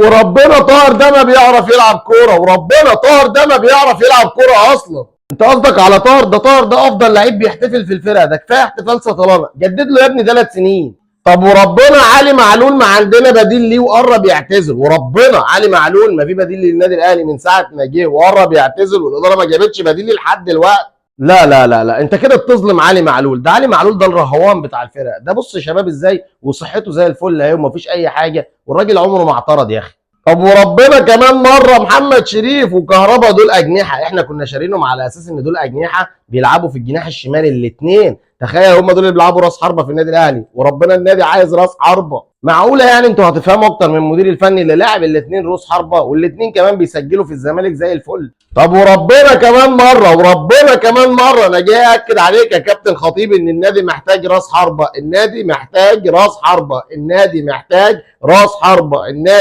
وربنا طاهر ده ما بيعرف يلعب كوره، وربنا طاهر ده ما بيعرف يلعب كوره اصلا. انت قصدك على طاهر ده؟ طاهر ده افضل لعيب بيحتفل في الفرقه، ده كفايه احتفال سطلانه، جدد له يا ابني 3 سنين. طب وربنا علي معلول ما عندنا بديل ليه وقرب يعتزل، وربنا علي معلول ما في بديل للنادي الاهلي من ساعه ما جه وقرب يعتزل، والاداره ما جابتش بديل ليه لحد دلوقتي. لا لا لا لا، انت كده بتظلم علي معلول. ده علي معلول ده الرهوان بتاع الفرقه، ده بص شباب ازاي وصحته زي الفل اهي ومفيش اي حاجه، والراجل عمره ما اعترض يا اخي. طب وربنا كمان مره محمد شريف وكهربا دول اجنحه، احنا كنا شارينهم على اساس ان دول اجنحه بيلعبوا في الجناح الشمالي الاثنين، تخيل هم دول اللي بيلعبوا راس حربه في النادي الاهلي، وربنا النادي عايز راس حربه. معقوله يعني انتوا هتفهموا اكتر من المدير الفني اللي لاعب الاثنين راس حربه والاثنين كمان بيسجلوا في الزمالك زي الفل؟ طب وربنا كمان مره، وربنا كمان مره انا جاي اكد عليك يا كابتن خطيب ان النادي محتاج راس حربه، النادي محتاج راس حربه، النادي محتاج راس حربه، النادي